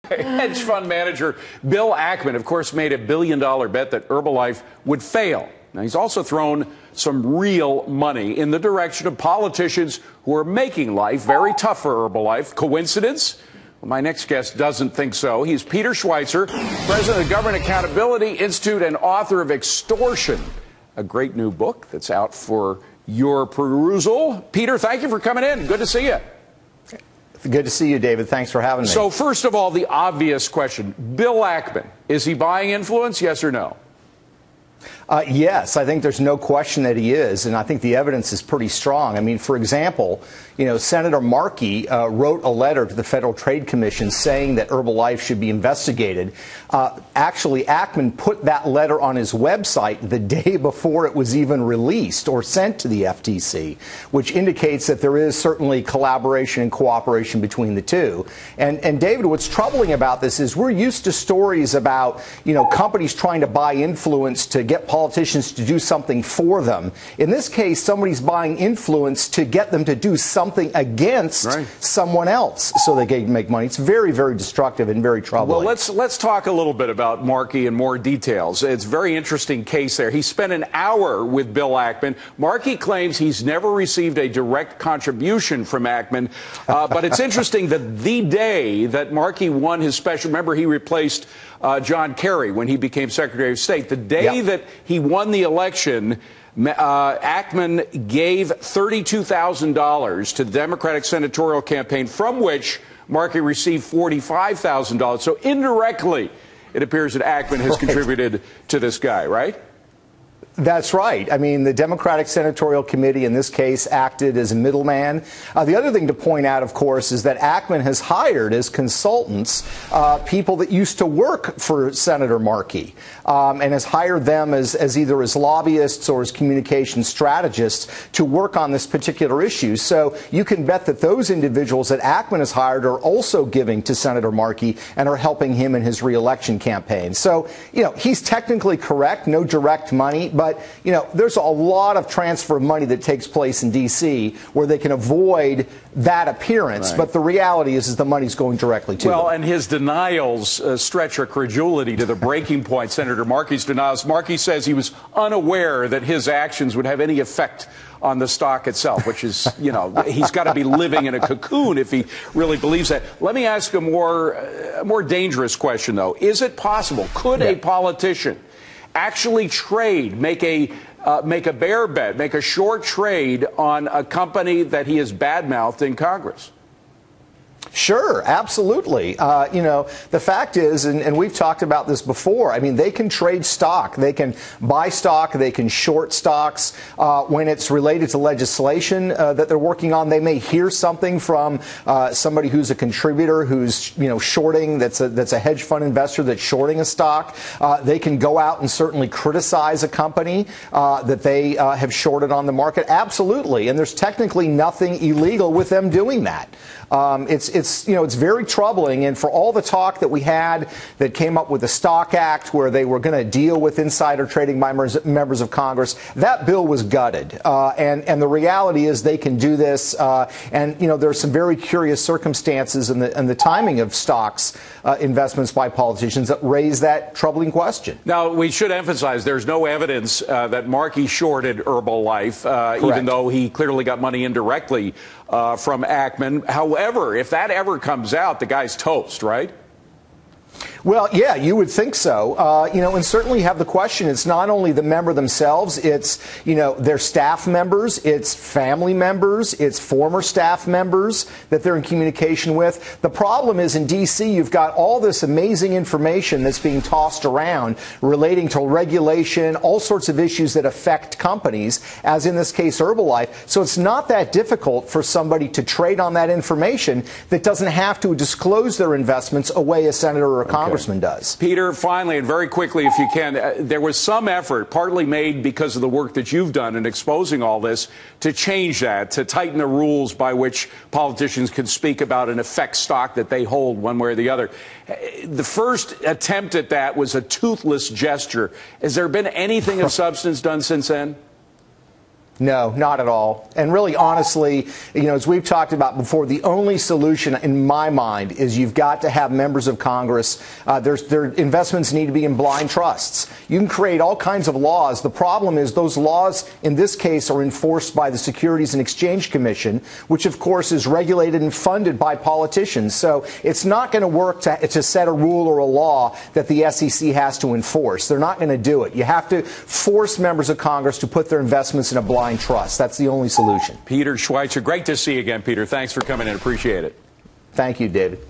Hedge fund manager Bill Ackman, of course, made $1 billion bet that Herbalife would fail. Now, he's also thrown some real money in the direction of politicians who are making life very tough for Herbalife. Coincidence? Well, my next guest doesn't think so. He's Peter Schweizer, president of the Government Accountability Institute and author of Extortion, a great new book that's out for your perusal. Peter, thank you for coming in. Good to see you. Good to see you, David. Thanks for having me. So first of all, the obvious question. Bill Ackman, is he buying influence, yes or no? Yes, I think there's no question that he is, and I think the evidence is pretty strong. I mean, for example, Senator Markey wrote a letter to the Federal Trade Commission saying that Herbalife should be investigated. Actually, Ackman put that letter on his website the day before it was even released or sent to the FTC, which indicates that there is certainly collaboration and cooperation between the two. And David, what's troubling about this is we're used to stories about, companies trying to buy influence to get politicians to do something for them. In this case, somebody's buying influence to get them to do something against someone else so they can make money. It's very, very destructive and very troubling. Well, let's talk a little bit about Markey in more details. It's a very interesting case there. He spent an hour with Bill Ackman. Markey claims he's never received a direct contribution from Ackman, but it's interesting that the day that Markey won his special, remember he replaced John Kerry when he became Secretary of State. The day that he won the election, Ackman gave $32,000 to the Democratic senatorial campaign, from which Markey received $45,000. So indirectly, it appears that Ackman has contributed to this guy, right? That's right. I mean, the Democratic Senatorial Committee in this case acted as a middleman. The other thing to point out, of course, is that Ackman has hired as consultants people that used to work for Senator Markey and has hired them as either as lobbyists or as communication strategists to work on this particular issue. So you can bet that those individuals that Ackman has hired are also giving to Senator Markey and are helping him in his reelection campaign. So, he's technically correct, no direct money, but there's a lot of transfer of money that takes place in D.C. where they can avoid that appearance. But the reality is the money's going directly to them. Well, and his denials stretch our credulity to the breaking point, Senator Markey's denials. Markey says he was unaware that his actions would have any effect on the stock itself, which is, he's got to be living in a cocoon if he really believes that. Let me ask a more dangerous question, though. Is it possible, could a politician actually make a bear bet, make a short trade on a company that he has badmouthed in Congress? Sure, absolutely. The fact is, and we've talked about this before, I mean, they can trade stock. They can buy stock. They can short stocks. When it's related to legislation that they're working on, they may hear something from somebody who's a contributor who's, shorting, that's a hedge fund investor that's shorting a stock. They can go out and certainly criticize a company that they have shorted on the market. Absolutely. And there's technically nothing illegal with them doing that. It's very troubling, and for all the talk that we had that came up with the Stock Act where they were going to deal with insider trading by members of Congress, that bill was gutted. And the reality is they can do this, and there are some very curious circumstances in the timing of stocks investments by politicians that raise that troubling question. Now, we should emphasize there's no evidence that Markey shorted Herbalife, even though he clearly got money indirectly from Ackman. However, if that ever comes out, the guy's toast, right? Well, yeah, you would think so. And certainly you have the question. It's not only the member themselves. It's, their staff members. It's family members. It's former staff members that they're in communication with. The problem is in D.C., you've got all this amazing information that's being tossed around relating to regulation, all sorts of issues that affect companies, as in this case, Herbalife. So it's not that difficult for somebody to trade on that information that doesn't have to disclose their investments away a senator or a congressman does. Peter, finally, and very quickly, if you can, there was some effort, partly made because of the work that you've done in exposing all this, to change that, to tighten the rules by which politicians can speak about and affect stock that they hold one way or the other. The first attempt at that was a toothless gesture. Has there been anything of substance done since then? No, not at all. And really, honestly, as we've talked about before, the only solution in my mind is you've got to have members of Congress. Their investments need to be in blind trusts. You can create all kinds of laws. The problem is those laws, in this case, are enforced by the Securities and Exchange Commission, which, of course, is regulated and funded by politicians. So it's not going to work to set a rule or a law that the SEC has to enforce. They're not going to do it. You have to force members of Congress to put their investments in a blind trust. That's the only solution. Peter Schweizer, great to see you again, Peter. Thanks for coming in. Appreciate it. Thank you, David.